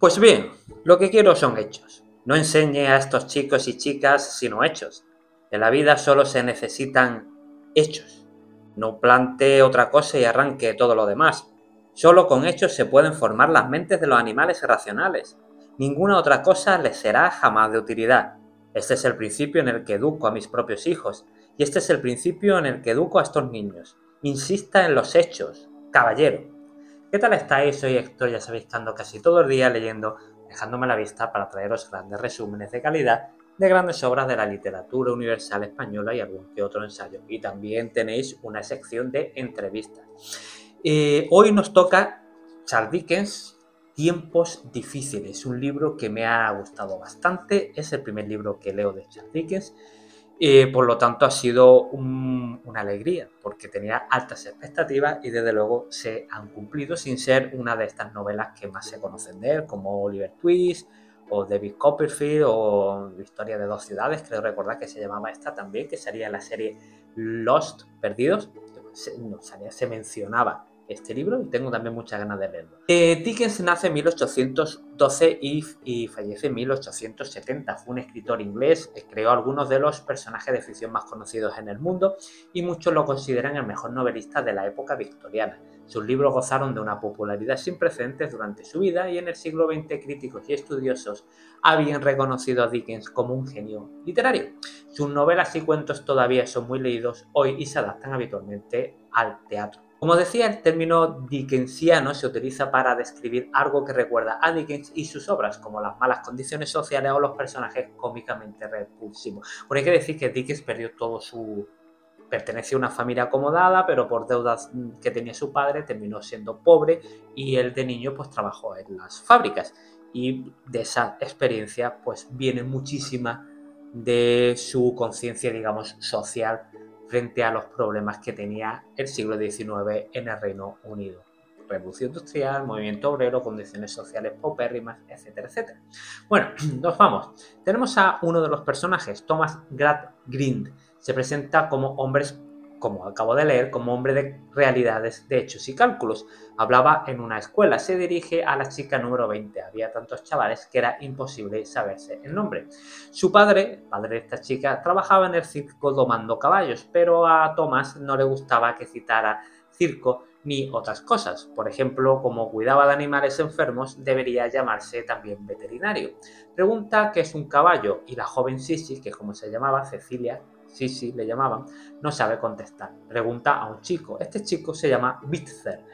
Pues bien, lo que quiero son hechos. No enseñe a estos chicos y chicas sino hechos. En la vida solo se necesitan hechos. No plante otra cosa y arranque todo lo demás. Solo con hechos se pueden formar las mentes de los animales racionales. Ninguna otra cosa les será jamás de utilidad. Este es el principio en el que educo a mis propios hijos, y este es el principio en el que educo a estos niños. Insista en los hechos, caballero. ¿Qué tal estáis? Soy Héctor, ya sabéis que ando casi todo el día leyendo, dejándome la vista para traeros grandes resúmenes de calidad de grandes obras de la literatura universal española y algún que otro ensayo. Y también tenéis una sección de entrevistas. Hoy nos toca Charles Dickens, Tiempos difíciles, un libro que me ha gustado bastante. Es el primer libro que leo de Charles Dickens. Por lo tanto ha sido una alegría porque tenía altas expectativas y desde luego se han cumplido sin ser una de estas novelas que más se conocen de él, como Oliver Twist o David Copperfield o Historia de dos ciudades, creo recordar que se llamaba esta también, que salía en la serie Lost, Perdidos. Se mencionaba este libro y tengo también muchas ganas de leerlo. Dickens nace en 1812 y fallece en 1870. Fue un escritor inglés, creó algunos de los personajes de ficción más conocidos en el mundo y muchos lo consideran el mejor novelista de la época victoriana. Sus libros gozaron de una popularidad sin precedentes durante su vida y en el siglo XX críticos y estudiosos habían reconocido a Dickens como un genio literario. Sus novelas y cuentos todavía son muy leídos hoy y se adaptan habitualmente al teatro. Como decía, el término dickensiano se utiliza para describir algo que recuerda a Dickens y sus obras, como las malas condiciones sociales o los personajes cómicamente repulsivos. Por hay que decir que Dickens perdió todo su... Pertenecía a una familia acomodada, pero por deudas que tenía su padre terminó siendo pobre y él de niño pues trabajó en las fábricas. Y de esa experiencia pues viene muchísima de su conciencia, digamos, social frente a los problemas que tenía el siglo XIX en el Reino Unido. Revolución industrial, movimiento obrero, condiciones sociales paupérrimas, etcétera, etcétera. Bueno, nos vamos. Tenemos a uno de los personajes, Thomas Gradgrind. Se presenta como hombres, como acabo de leer, como hombre de realidades, de hechos y cálculos. Hablaba en una escuela, se dirige a la chica número 20. Había tantos chavales que era imposible saberse el nombre. Su padre, el padre de esta chica, trabajaba en el circo domando caballos, pero a Thomas no le gustaba que citara circo ni otras cosas. Por ejemplo, como cuidaba de animales enfermos, debería llamarse también veterinario. Pregunta qué es un caballo y la joven Sisi, que es como se llamaba, Cecilia, Sisi le llamaban, no sabe contestar. Pregunta a un chico. Este chico se llama Bitzer,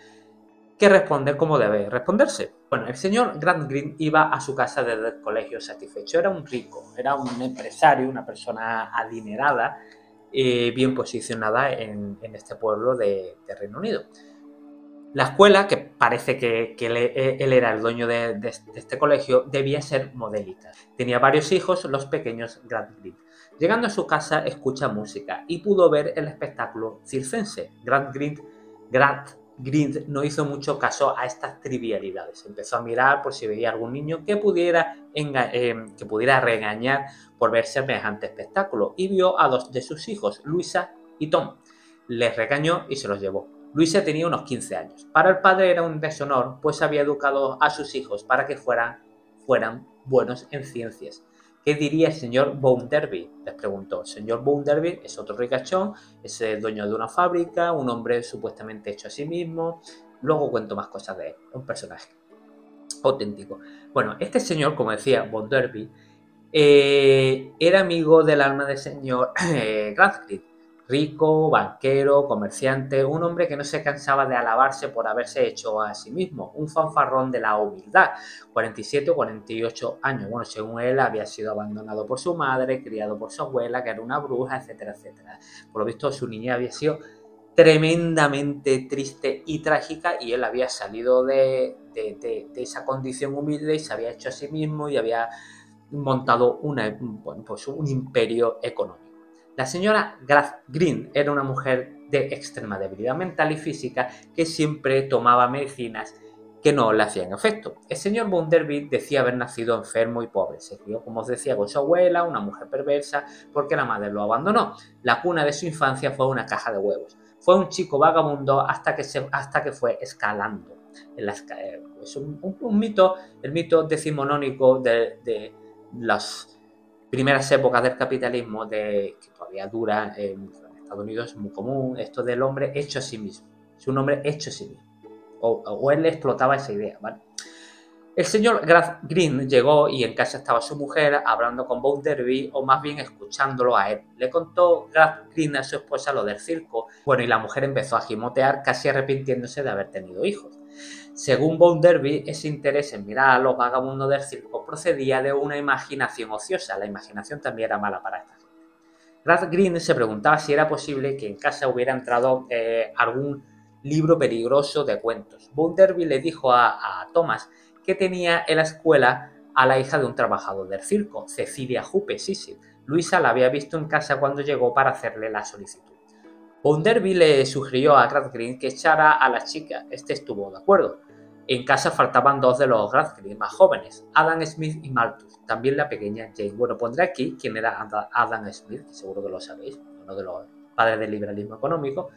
que responde como debe responderse. Bueno, el señor Gradgrind iba a su casa desde el colegio satisfecho. Era un rico, era un empresario, una persona adinerada, bien posicionada en este pueblo de Reino Unido. La escuela, que parece que él era el dueño de este colegio, debía ser modélica. Tenía varios hijos, los pequeños Gradgrind. Llegando a su casa, escucha música y pudo ver el espectáculo circense. Gradgrind no hizo mucho caso a estas trivialidades. Empezó a mirar por si veía algún niño que pudiera regañar por ver semejante espectáculo y vio a dos de sus hijos, Luisa y Tom. Les regañó y se los llevó. Luisa tenía unos 15 años. Para el padre era un deshonor, pues había educado a sus hijos para que fueran buenos en ciencias. ¿Qué diría el señor Bounderby? Les preguntó. El señor Bounderby es otro ricachón, es el dueño de una fábrica, un hombre supuestamente hecho a sí mismo. Luego cuento más cosas de él, un personaje auténtico. Bueno, este señor, como decía Bounderby, era amigo del alma del señor Gradgrind. Rico, banquero, comerciante, un hombre que no se cansaba de alabarse por haberse hecho a sí mismo, un fanfarrón de la humildad, 47 o 48 años. Bueno, según él había sido abandonado por su madre, criado por su abuela, que era una bruja, etcétera, etcétera. Por lo visto su niñez había sido tremendamente triste y trágica y él había salido de esa condición humilde y se había hecho a sí mismo y había montado un imperio económico. La señora Gradgrind era una mujer de extrema debilidad mental y física que siempre tomaba medicinas que no le hacían efecto. El señor Bounderby decía haber nacido enfermo y pobre. Se crió, como os decía, con su abuela, una mujer perversa, porque la madre lo abandonó. La cuna de su infancia fue una caja de huevos. Fue un chico vagabundo hasta que fue escalando Es un mito, el mito decimonónico de las primeras épocas del capitalismo, que todavía dura en Estados Unidos, es muy común, esto del hombre hecho a sí mismo. Es un hombre hecho a sí mismo. O él explotaba esa idea, ¿vale? El señor Green llegó y en casa estaba su mujer hablando con Bounderby, o más bien escuchándolo a él. Le contó Green a su esposa lo del circo. Bueno, y la mujer empezó a gimotear, casi arrepintiéndose de haber tenido hijos. Según Bounderby, ese interés en mirar a los vagabundos del circo procedía de una imaginación ociosa. La imaginación también era mala para esta gente. Green se preguntaba si era posible que en casa hubiera entrado algún libro peligroso de cuentos. Bounderby le dijo a Thomas que tenía en la escuela a la hija de un trabajador del circo, Cecilia Jupe. Sí. Luisa la había visto en casa cuando llegó para hacerle la solicitud. Bounderby le sugirió a Green que echara a la chica. Este estuvo de acuerdo. En casa faltaban dos de los Green más jóvenes, Adam Smith y Malthus, también la pequeña Jane. Bueno, pondré aquí quién era Adam Smith, que seguro que lo sabéis, uno de los padres del liberalismo económico,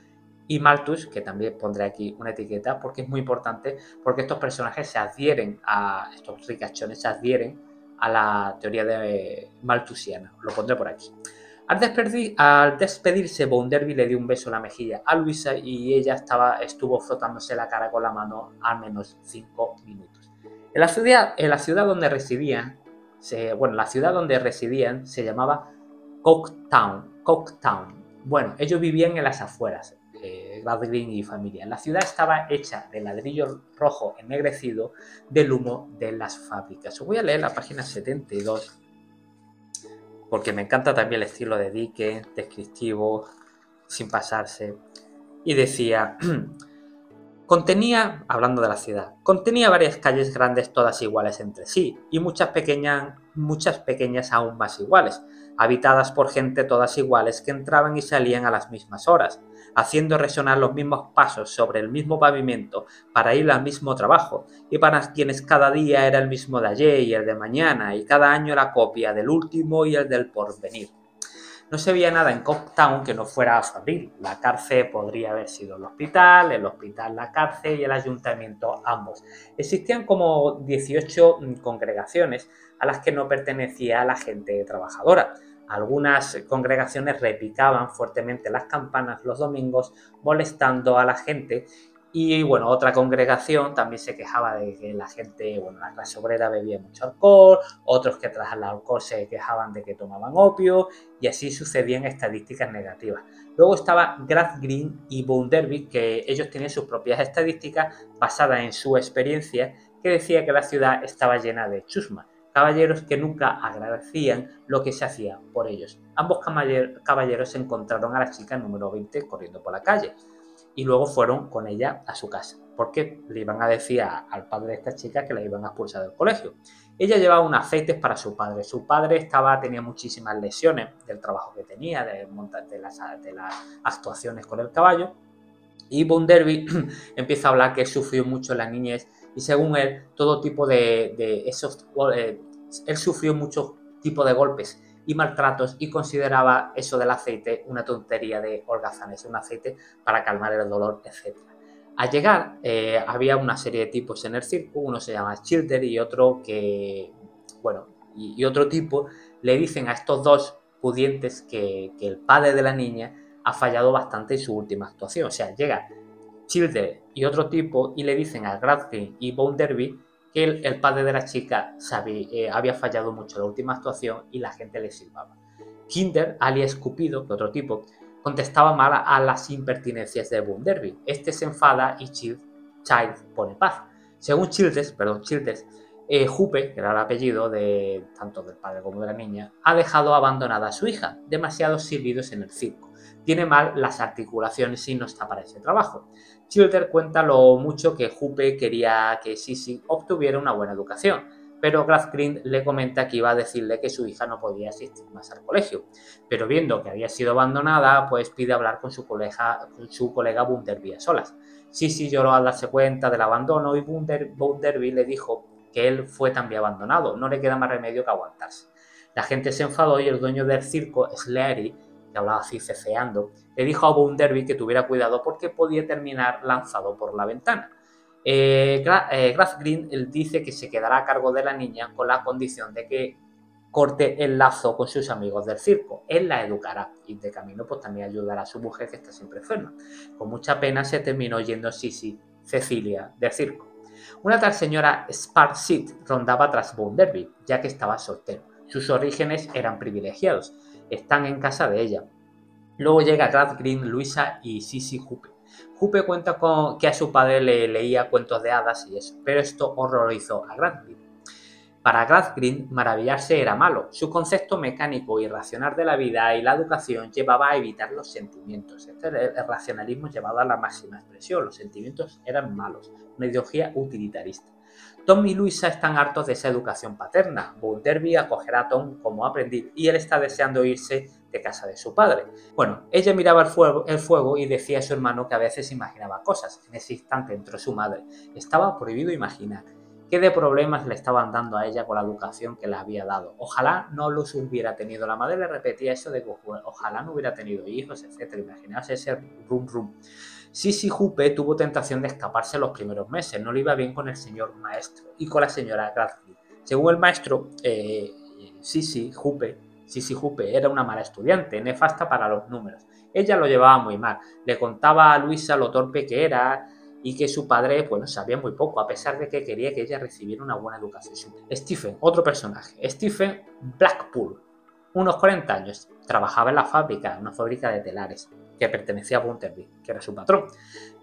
y Malthus, que también pondré aquí una etiqueta porque es muy importante, porque estos personajes se adhieren estos ricachones se adhieren a la teoría de malthusiana. Lo pondré por aquí. Al despedirse, Bounderby le dio un beso en la mejilla a Luisa y ella estuvo frotándose la cara con la mano al menos 5 minutos. En la ciudad donde residían, se llamaba Coketown. Bueno, ellos vivían en las afueras, Green y familia. La ciudad estaba hecha de ladrillo rojo ennegrecido del humo de las fábricas. Os voy a leer la página 72, porque me encanta también el estilo de Dickens, descriptivo, sin pasarse. Y decía, hablando de la ciudad, contenía varias calles grandes todas iguales entre sí, y muchas pequeñas aún más iguales, habitadas por gente todas iguales que entraban y salían a las mismas horas, haciendo resonar los mismos pasos sobre el mismo pavimento para ir al mismo trabajo, y para quienes cada día era el mismo de ayer y el de mañana, y cada año la copia del último y el del porvenir. No se veía nada en Coketown que no fuera fabril. La cárcel podría haber sido el hospital la cárcel y el ayuntamiento ambos. Existían como 18 congregaciones a las que no pertenecía la gente trabajadora. Algunas congregaciones repicaban fuertemente las campanas los domingos, molestando a la gente. Y bueno, otra congregación también se quejaba de que la gente, la clase obrera bebía mucho alcohol, otros que tras el alcohol se quejaban de que tomaban opio, y así sucedían estadísticas negativas. Luego estaba Green y Bounderby, que ellos tenían sus propias estadísticas basadas en su experiencia, que decía que la ciudad estaba llena de chusma, caballeros que nunca agradecían lo que se hacía por ellos. Ambos caballeros se encontraron a la chica número 20 corriendo por la calle, y luego fueron con ella a su casa, porque le iban a decir al padre de esta chica que la iban a expulsar del colegio. Ella llevaba unos aceites para su padre. Su padre tenía muchísimas lesiones del trabajo que tenía, de las actuaciones con el caballo, y Bounderby empieza a hablar que sufrió mucho en la niñez, y según él, él sufrió muchos tipos de golpes y maltratos, y consideraba eso del aceite una tontería de holgazanes, un aceite para calmar el dolor, etc. Al llegar, había una serie de tipos en el circo, uno se llama Childer y otro y otro tipo le dicen a estos dos pudientes que el padre de la niña ha fallado bastante en su última actuación. O sea, llega Childer y otro tipo y le dicen a Green y Bounderby que el padre de la chica había fallado mucho en la última actuación y la gente le silbaba. Kinder, alias Cupido, que otro tipo, contestaba mal a las impertinencias de Bounderby. Este se enfada y Child pone paz. Según Childers, Jupe, que era el apellido tanto del padre como de la niña, ha dejado abandonada a su hija, demasiados silbidos en el circo. Tiene mal las articulaciones y no está para ese trabajo. Childer cuenta lo mucho que Jupe quería que Sissy obtuviera una buena educación, pero Green le comenta que iba a decirle que su hija no podía asistir más al colegio. Pero viendo que había sido abandonada, pues pide hablar con su colega Bounderby a solas. Sissy lloró al darse cuenta del abandono y Bounderby le dijo que él fue también abandonado, no le queda más remedio que aguantarse. La gente se enfadó y el dueño del circo, Sleary, que hablaba así ceceando, le dijo a Bounderby que tuviera cuidado porque podía terminar lanzado por la ventana. Green él dice que se quedará a cargo de la niña con la condición de que corte el lazo con sus amigos del circo. Él la educará y de camino pues también ayudará a su mujer que está siempre enferma. Con mucha pena se terminó yendo Sissy Cecilia del circo. Una tal señora Sparsit rondaba tras Bounderby, ya que estaba soltero. Sus orígenes eran privilegiados. Están en casa de ella. Luego llega Green, Luisa y Sissy Jupe. Jupe cuenta con que a su padre le leía cuentos de hadas y eso, pero esto horrorizó a Green. Para Green, maravillarse era malo. Su concepto mecánico y racional de la vida y la educación llevaba a evitar los sentimientos. El racionalismo llevaba a la máxima expresión. Los sentimientos eran malos. Una ideología utilitarista. Tom y Luisa están hartos de esa educación paterna. Bounderby acogerá a Tom como aprendiz y él está deseando irse de casa de su padre. Bueno, ella miraba el fuego y decía a su hermano que a veces imaginaba cosas. En ese instante entró su madre. Estaba prohibido imaginar. ¿Qué de problemas le estaban dando a ella con la educación que le había dado? Ojalá no los hubiera tenido. La madre le repetía eso de que ojalá no hubiera tenido hijos, etc. Imaginarse ese rum rum. Sissy Jupe tuvo tentación de escaparse los primeros meses. No le iba bien con el señor maestro y con la señora Green. Según el maestro, Sissy Jupe era una mala estudiante, nefasta para los números. Ella lo llevaba muy mal. Le contaba a Luisa lo torpe que era y que su padre, bueno, sabía muy poco, a pesar de que quería que ella recibiera una buena educación. Stephen, otro personaje. Stephen Blackpool, unos 40 años, trabajaba en una fábrica de telares, que pertenecía a Bounderby, que era su patrón.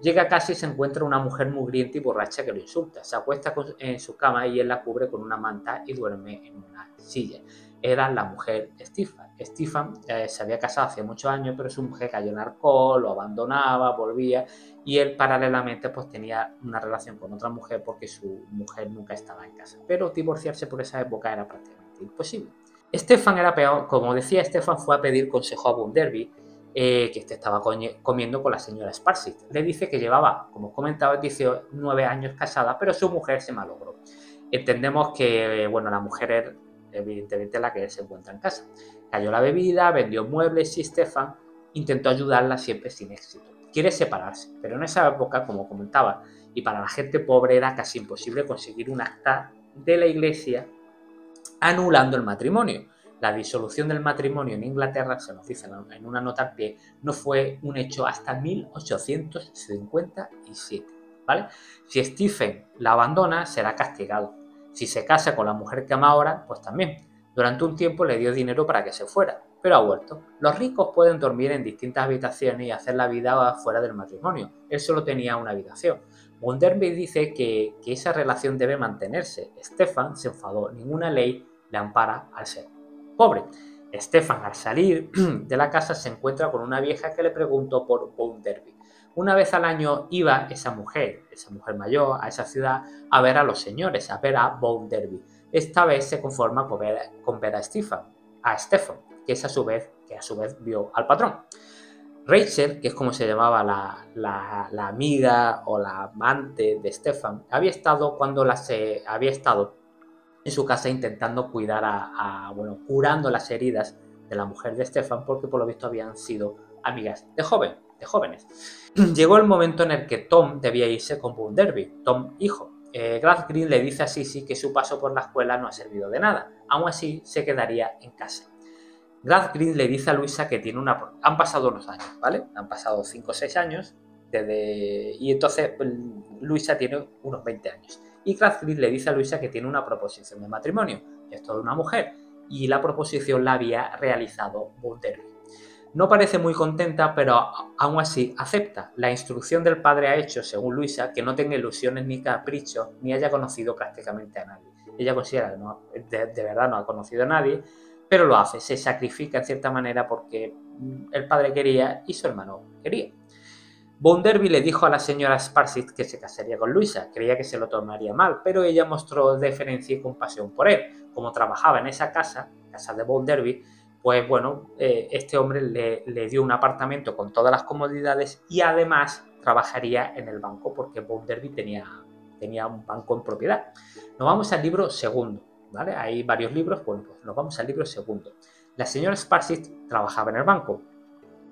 Llega a casa y se encuentra una mujer mugrienta y borracha que lo insulta. Se acuesta en su cama y él la cubre con una manta y duerme en una silla. Era la mujer Stephen. Stephen se había casado hace muchos años, pero su mujer cayó en alcohol, lo abandonaba, volvía, y él paralelamente pues tenía una relación con otra mujer porque su mujer nunca estaba en casa. Pero divorciarse por esa época era prácticamente imposible. Stephen era peor, como decía, Stephen fue a pedir consejo a Bounderby, que estaba comiendo con la señora Sparsit. Le dice que llevaba, como comentaba, 19 años casada, pero su mujer se malogró. Entendemos que, bueno, la mujer es evidentemente la que se encuentra en casa. Cayó la bebida, vendió muebles y Stefan intentó ayudarla siempre sin éxito. Quiere separarse, pero en esa época, como comentaba, y para la gente pobre era casi imposible conseguir un acta de la iglesia anulando el matrimonio. La disolución del matrimonio en Inglaterra, se nos dice en una nota al pie, no fue un hecho hasta 1857. ¿Vale? Si Stephen la abandona, será castigado. Si se casa con la mujer que ama ahora, pues también. Durante un tiempo le dio dinero para que se fuera, pero ha vuelto. Los ricos pueden dormir en distintas habitaciones y hacer la vida fuera del matrimonio. Él solo tenía una habitación. Bounderby dice que esa relación debe mantenerse. Stefan se enfadó. Ninguna ley le ampara al ser pobre. Stefan, al salir de la casa, se encuentra con una vieja que le preguntó por Bounderby. Una vez al año iba esa mujer mayor, a esa ciudad a ver a los señores, a ver a Bounderby. Esta vez se conforma con ver a Stefan, que a su vez vio al patrón. Rachel, que es como se llamaba la amiga o la amante de Stefan, había estado en su casa intentando cuidar curando las heridas de la mujer de Stefan, porque por lo visto habían sido amigas de jóvenes. Llegó el momento en el que Tom debía irse con Bounderby. Tom, hijo. Green le dice a Sissy que su paso por la escuela no ha servido de nada. Aún así, se quedaría en casa. Green le dice a Luisa que han pasado unos años, ¿vale? Han pasado 5 o 6 años y entonces Luisa tiene unos 20 años. Y Green le dice a Luisa que tiene una proposición de matrimonio. Esto de una mujer. Y la proposición la había realizado Bounderby. No parece muy contenta, pero aún así acepta. La instrucción del padre ha hecho, según Luisa, que no tenga ilusiones ni caprichos, ni haya conocido prácticamente a nadie. Ella considera que de verdad no ha conocido a nadie, pero lo hace, se sacrifica en cierta manera porque el padre quería y su hermano quería. Bounderby le dijo a la señora Sparsit que se casaría con Luisa, creía que se lo tomaría mal, pero ella mostró deferencia y compasión por él. Como trabajaba en esa casa de Bounderby, pues bueno, este hombre le dio un apartamento con todas las comodidades y además trabajaría en el banco porque Bounderby tenía un banco en propiedad. Nos vamos al libro segundo, ¿vale? Hay varios libros, bueno, pues nos vamos al libro segundo. La señora Sparsit trabajaba en el banco.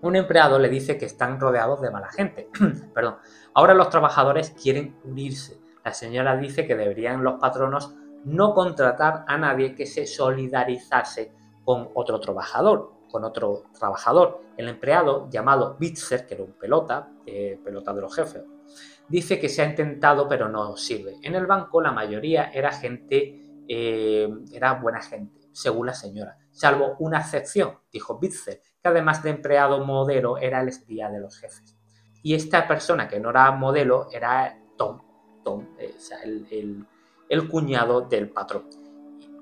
Un empleado le dice que están rodeados de mala gente. Perdón. Ahora los trabajadores quieren unirse. La señora dice que deberían los patronos no contratar a nadie que se solidarizase con otro trabajador. El empleado, llamado Bitzer, que era un pelota de los jefes, dice que se ha intentado pero no sirve. En el banco la mayoría era buena gente, según la señora, salvo una excepción, dijo Bitzer, que además de empleado modelo era el espía de los jefes. Y esta persona que no era modelo era Tom, o sea, el cuñado del patrón.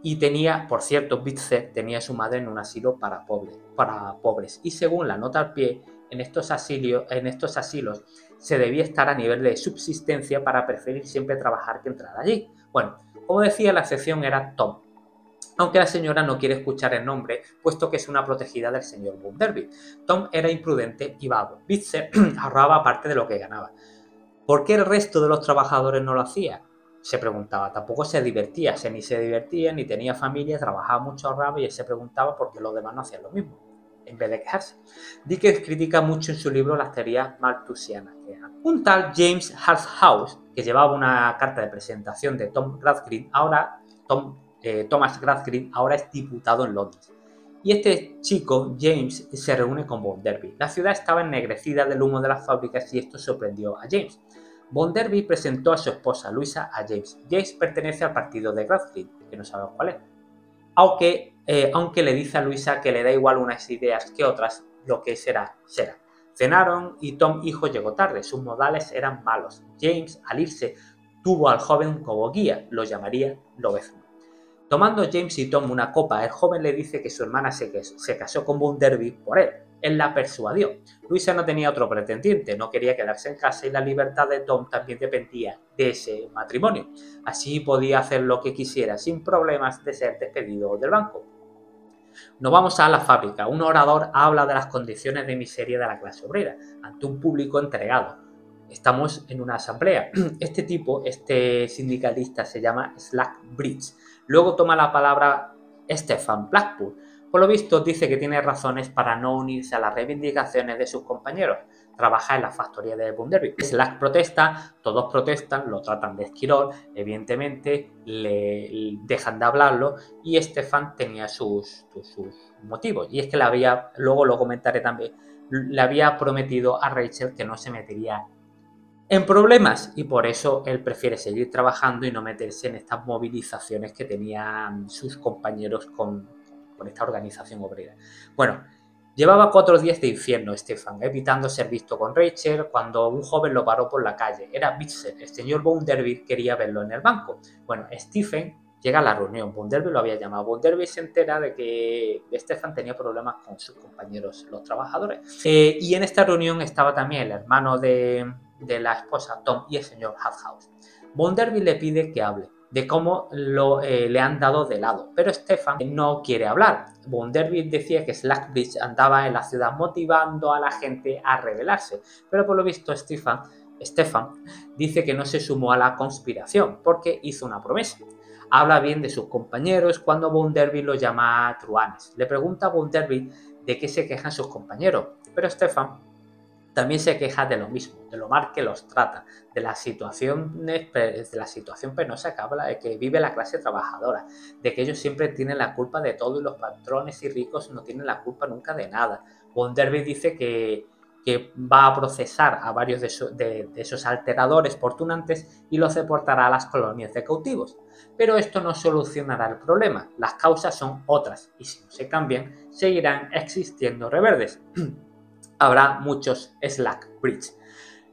Y tenía, por cierto, Bitzer tenía a su madre en un asilo para pobres. Y según la nota al pie, en estos asilos se debía estar a nivel de subsistencia para preferir siempre trabajar que entrar allí. Bueno, como decía, la excepción era Tom, aunque la señora no quiere escuchar el nombre, puesto que es una protegida del señor Bounderby. Tom era imprudente y vago. Bitzer ahorraba parte de lo que ganaba. ¿Por qué el resto de los trabajadores no lo hacía? Se preguntaba. Tampoco se divertía, ni se divertía, ni tenía familia, trabajaba mucho, ahorraba, y él se preguntaba por qué los demás no hacían lo mismo, en vez de quejarse. Dickens critica mucho en su libro las teorías malthusianas. Un tal James Harthouse, que llevaba una carta de presentación de Thomas Gradgrind, ahora es diputado en Londres. Y este chico, James, se reúne con Bounderby. La ciudad estaba ennegrecida del humo de las fábricas y esto sorprendió a James. Bounderby presentó a su esposa Luisa a James. James pertenece al partido de Gradgrind, que no sabemos cuál es. Aunque le dice a Luisa que le da igual unas ideas que otras, lo que será, será. Cenaron y Tom hijo llegó tarde, sus modales eran malos. James, al irse, tuvo al joven como guía, lo llamaría Lobezno. Tomando James y Tom una copa, el joven le dice que su hermana se casó con Bounderby por él. Él la persuadió. Luisa no tenía otro pretendiente, no quería quedarse en casa y la libertad de Tom también dependía de ese matrimonio. Así podía hacer lo que quisiera sin problemas de ser despedido del banco. Nos vamos a la fábrica. Un orador habla de las condiciones de miseria de la clase obrera ante un público entregado. Estamos en una asamblea. Este sindicalista se llama Slackbridge. Luego toma la palabra Stephen Blackpool. Por lo visto dice que tiene razones para no unirse a las reivindicaciones de sus compañeros. Trabaja en la factoría de Bounderby. Slack protesta, todos protestan, lo tratan de esquirol, evidentemente le dejan de hablarlo y Stephen tenía sus motivos. Y es que luego lo comentaré también, le había prometido a Rachel que no se metería en problemas y por eso él prefiere seguir trabajando y no meterse en estas movilizaciones que tenían sus compañeros con esta organización obrera. Bueno, llevaba 4 días de infierno Stephen, evitando ser visto con Rachel cuando un joven lo paró por la calle. Era Bitzer, el señor Bounderby quería verlo en el banco. Bueno, Stephen llega a la reunión, Bounderby lo había llamado. Bounderby se entera de que Stephen tenía problemas con sus compañeros, los trabajadores. Y en esta reunión estaba también el hermano de la esposa Tom y el señor Harthouse. Bounderby le pide que hable de cómo le han dado de lado, pero Stephen no quiere hablar. Bounderby decía que Slackbridge andaba en la ciudad motivando a la gente a rebelarse, pero por lo visto Stephen dice que no se sumó a la conspiración porque hizo una promesa. Habla bien de sus compañeros cuando Bounderby lo llama truanes. Le pregunta a Bounderby de qué se quejan sus compañeros, pero Stephen también se queja de lo mismo, de lo mal que los trata, de la situación penosa que habla de que vive la clase trabajadora, de que ellos siempre tienen la culpa de todo y los patrones y ricos no tienen la culpa nunca de nada. Bounderby dice que va a procesar a varios de esos alteradores portunantes y los deportará a las colonias de cautivos. Pero esto no solucionará el problema, las causas son otras y si no se cambian, seguirán existiendo reverdes. Habrá muchos Slackbridge.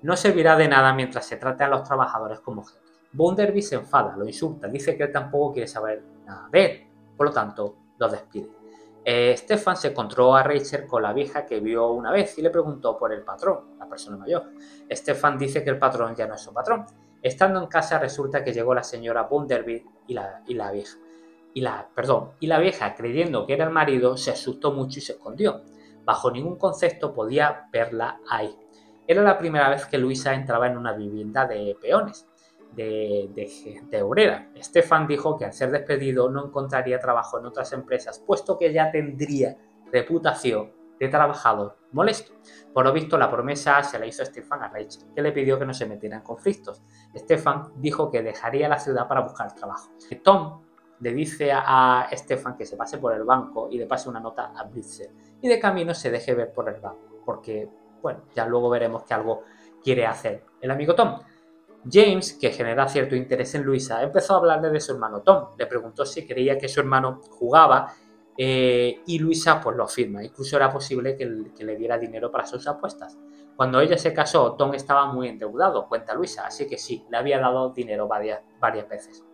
No servirá de nada mientras se trate a los trabajadores como objetos. Bounderby se enfada, lo insulta, dice que él tampoco quiere saber nada de él, por lo tanto, lo despide. Stephen se encontró a Rachel con la vieja que vio una vez y le preguntó por el patrón, la persona mayor. Stephen dice que el patrón ya no es su patrón. Estando en casa resulta que llegó la señora Bounderby y la vieja. Y la vieja, creyendo que era el marido, se asustó mucho y se escondió. Bajo ningún concepto podía verla ahí. Era la primera vez que Luisa entraba en una vivienda de peones, de obrera. Stephen dijo que al ser despedido no encontraría trabajo en otras empresas, puesto que ya tendría reputación de trabajador molesto. Por lo visto, la promesa se la hizo Stefan a Rachel, que le pidió que no se metiera en conflictos. Stefan dijo que dejaría la ciudad para buscar trabajo. Tom le dice a Stefan que se pase por el banco y le pase una nota a Bridger, y de camino se deje ver por el banco, porque, bueno, ya luego veremos que algo quiere hacer el amigo Tom. James, que genera cierto interés en Luisa, empezó a hablarle de su hermano Tom. Le preguntó si creía que su hermano jugaba y Luisa pues lo afirma. Incluso era posible que le diera dinero para sus apuestas. Cuando ella se casó, Tom estaba muy endeudado, cuenta Luisa, así que sí, le había dado dinero varias veces.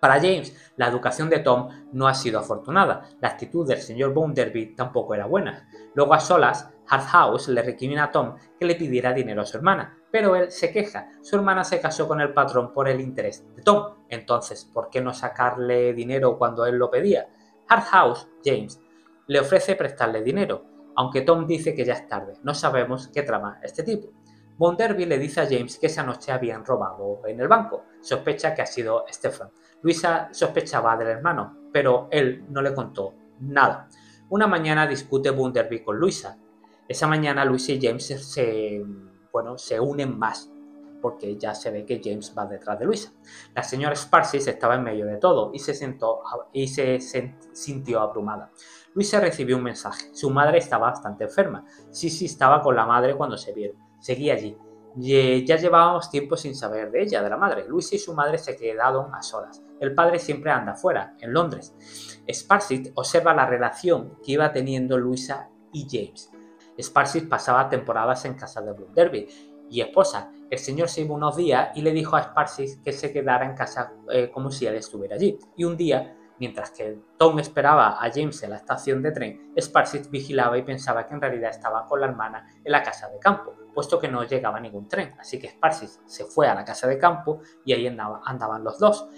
Para James, la educación de Tom no ha sido afortunada. La actitud del señor Bounderby tampoco era buena. Luego, a solas, Harthouse le recrimina a Tom que le pidiera dinero a su hermana, pero él se queja. Su hermana se casó con el patrón por el interés de Tom. Entonces, ¿por qué no sacarle dinero cuando él lo pedía? Harthouse, James, le ofrece prestarle dinero, aunque Tom dice que ya es tarde. No sabemos qué trama este tipo. Bounderby le dice a James que esa noche habían robado en el banco. Sospecha que ha sido Stefan. Luisa sospechaba del hermano, pero él no le contó nada. Una mañana discute Bounderby con Luisa. Esa mañana Luisa y James se unen más, porque ya se ve que James va detrás de Luisa. La señora Sparsis estaba en medio de todo y se sintió abrumada. Luisa recibió un mensaje. Su madre estaba bastante enferma. Sissy estaba con la madre cuando se vieron. Seguía allí. Ya llevábamos tiempo sin saber de ella, de la madre. Luisa y su madre se quedaron a solas. El padre siempre anda fuera, en Londres. Sparsit observa la relación que iba teniendo Luisa y James. Sparsit pasaba temporadas en casa de Bounderby y esposa. El señor se iba unos días y le dijo a Sparsit que se quedara en casa como si él estuviera allí. Y un día, mientras que Tom esperaba a James en la estación de tren, Sparsit vigilaba y pensaba que en realidad estaba con la hermana en la casa de campo, puesto que no llegaba ningún tren. Así que Sparsit se fue a la casa de campo y ahí andaban los dos.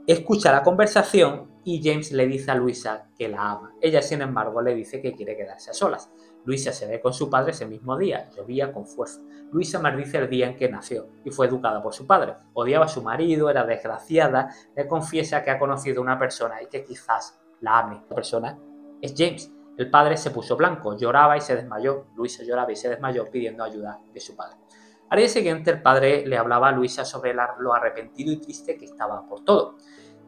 Escucha la conversación y James le dice a Luisa que la ama. Ella, sin embargo, le dice que quiere quedarse a solas. Luisa se ve con su padre ese mismo día. Llovía con fuerza. Luisa maldice el día en que nació y fue educada por su padre. Odiaba a su marido, era desgraciada, le confiesa que ha conocido a una persona y que quizás la ame. La persona es James. El padre se puso blanco, lloraba y se desmayó. Luisa lloraba y se desmayó pidiendo ayuda de su padre. Al día siguiente, el padre le hablaba a Luisa sobre lo arrepentido y triste que estaba por todo.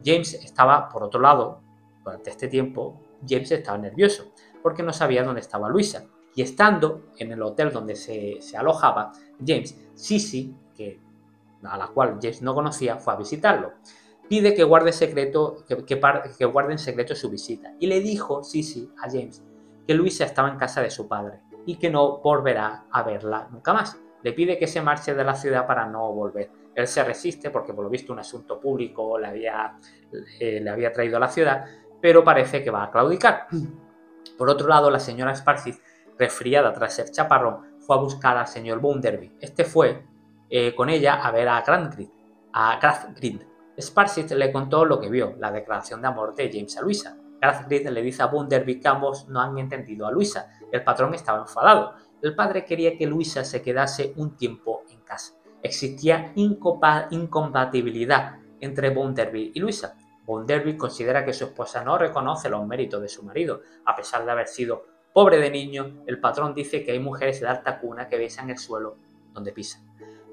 James estaba, por otro lado, durante este tiempo, James estaba nervioso, porque no sabía dónde estaba Luisa. Y estando en el hotel donde se alojaba, James, Sissy, a la cual James no conocía, fue a visitarlo. Pide que guarde en secreto su visita. Y le dijo Sissy a James que Luisa estaba en casa de su padre y que no volverá a verla nunca más. Le pide que se marche de la ciudad para no volver. Él se resiste porque por lo visto un asunto público le había traído a la ciudad, pero parece que va a claudicar. Por otro lado, la señora Sparsit, resfriada tras el chaparrón, fue a buscar al señor Bounderby. Este fue con ella a ver a Gradgrind. Sparsit le contó lo que vio, la declaración de amor de James a Luisa. Gradgrind le dice a Bounderby que ambos no han entendido a Luisa. El patrón estaba enfadado. El padre quería que Luisa se quedase un tiempo en casa. Existía incompatibilidad entre Bounderby y Luisa. Bounderby considera que su esposa no reconoce los méritos de su marido. A pesar de haber sido pobre de niño, el patrón dice que hay mujeres de alta cuna que besan el suelo donde pisan.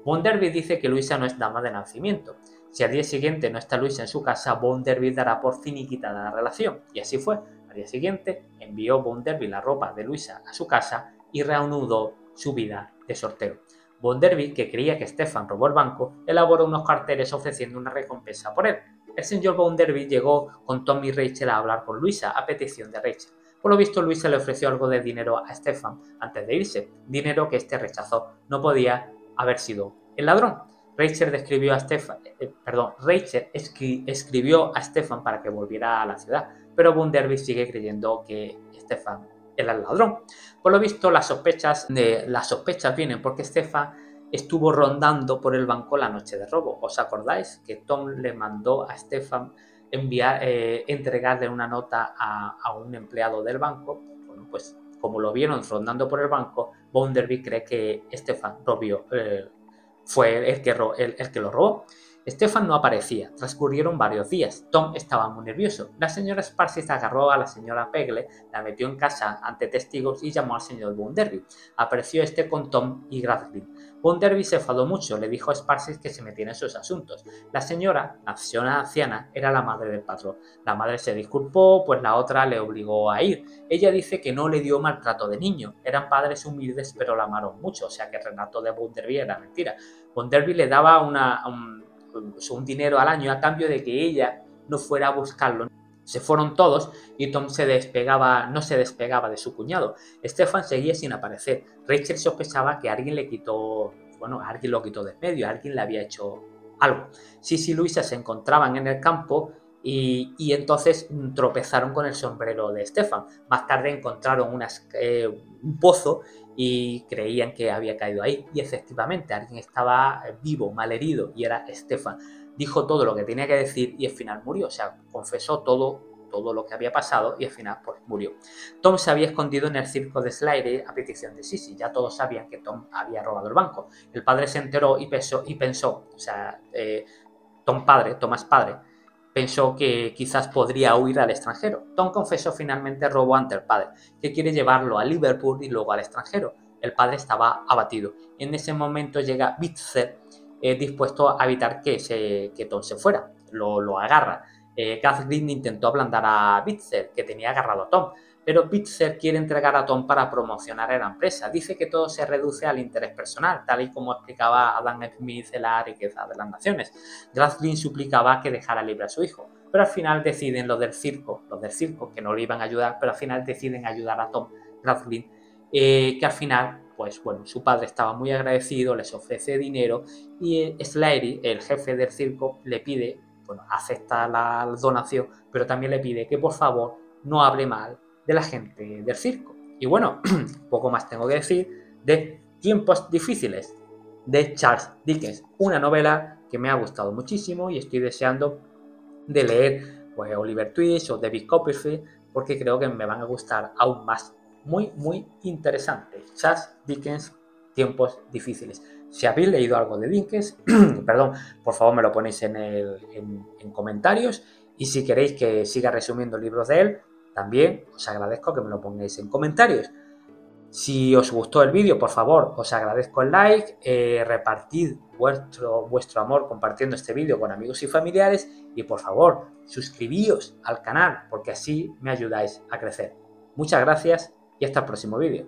Bounderby dice que Luisa no es dama de nacimiento. Si al día siguiente no está Luisa en su casa, Bounderby dará por finiquitada la relación. Y así fue. Al día siguiente envió Bounderby la ropa de Luisa a su casa y reanudó su vida de soltero. Bounderby, que creía que Stefan robó el banco, elaboró unos carteles ofreciendo una recompensa por él. El señor Bounderby llegó con Tom y Rachel a hablar con Luisa a petición de Rachel. Por lo visto, Luisa le ofreció algo de dinero a Stefan antes de irse, dinero que este rechazó. No podía haber sido el ladrón. Rachel escribió a Stefan para que volviera a la ciudad, pero Bounderby sigue creyendo que Stefan era el ladrón. Por lo visto, las sospechas vienen porque Stefan estuvo rondando por el banco la noche de robo. ¿Os acordáis que Tom le mandó a Stefan entregarle una nota a un empleado del banco? Bueno, pues como lo vieron rondando por el banco, Bounderby cree que Stefan fue el que lo robó. Stefan no aparecía. Transcurrieron varios días. Tom estaba muy nervioso. La señora Sparsit agarró a la señora Pegle, la metió en casa ante testigos y llamó al señor Bounderby. Apareció este con Tom y Gradgrin. Bounderby se enfadó mucho, le dijo a Sparsit que se metiera en sus asuntos. La señora anciana, era la madre del patrón. La madre se disculpó, pues la otra le obligó a ir. Ella dice que no le dio maltrato de niño. Eran padres humildes, pero la amaron mucho, o sea que el relato de Bounderby era mentira. Bounderby le daba un dinero al año a cambio de que ella no fuera a buscarlo. Se fueron todos y Tom no se despegaba de su cuñado. Stefan seguía sin aparecer. Rachel sospechaba que alguien alguien lo quitó de en medio, alguien le había hecho algo. Sisi y Luisa se encontraban en el campo y entonces tropezaron con el sombrero de Stefan. Más tarde encontraron un pozo y creían que había caído ahí. Y efectivamente, alguien estaba vivo, malherido, y era Stefan. Dijo todo lo que tenía que decir y al final murió. O sea, confesó todo lo que había pasado y al final pues murió. Tom se había escondido en el circo de Slade a petición de Sisi. Ya todos sabían que Tom había robado el banco. El padre se enteró y pensó, o sea, Tomás padre, pensó que quizás podría huir al extranjero. Tom confesó finalmente robo ante el padre, que quiere llevarlo a Liverpool y luego al extranjero. El padre estaba abatido. En ese momento llega Bitzer, dispuesto a evitar que Tom se fuera. Lo agarra. Gradgrin intentó ablandar a Bitzer, que tenía agarrado a Tom, pero Bitzer quiere entregar a Tom para promocionar a la empresa. Dice que todo se reduce al interés personal, tal y como explicaba Adam Smith en La riqueza de las naciones. Gradgrin suplicaba que dejara libre a su hijo, pero al final deciden los del circo, que no le iban a ayudar, pero al final deciden ayudar a Tom Gradgrin, que al final, pues bueno, su padre estaba muy agradecido, les ofrece dinero y Slade, el jefe del circo, le pide, acepta la donación, pero también le pide que por favor no hable mal de la gente del circo. Y bueno, poco más tengo que decir de Tiempos difíciles, de Charles Dickens, una novela que me ha gustado muchísimo y estoy deseando de leer pues Oliver Twist o David Copperfield, porque creo que me van a gustar aún más. Muy, muy interesante. Charles Dickens, Tiempos difíciles. Si habéis leído algo de Dickens, perdón, por favor me lo ponéis en comentarios, y si queréis que siga resumiendo libros de él, también os agradezco que me lo pongáis en comentarios. Si os gustó el vídeo, por favor, os agradezco el like, repartid vuestro amor compartiendo este vídeo con amigos y familiares y por favor, suscribíos al canal porque así me ayudáis a crecer. Muchas gracias y hasta el próximo vídeo.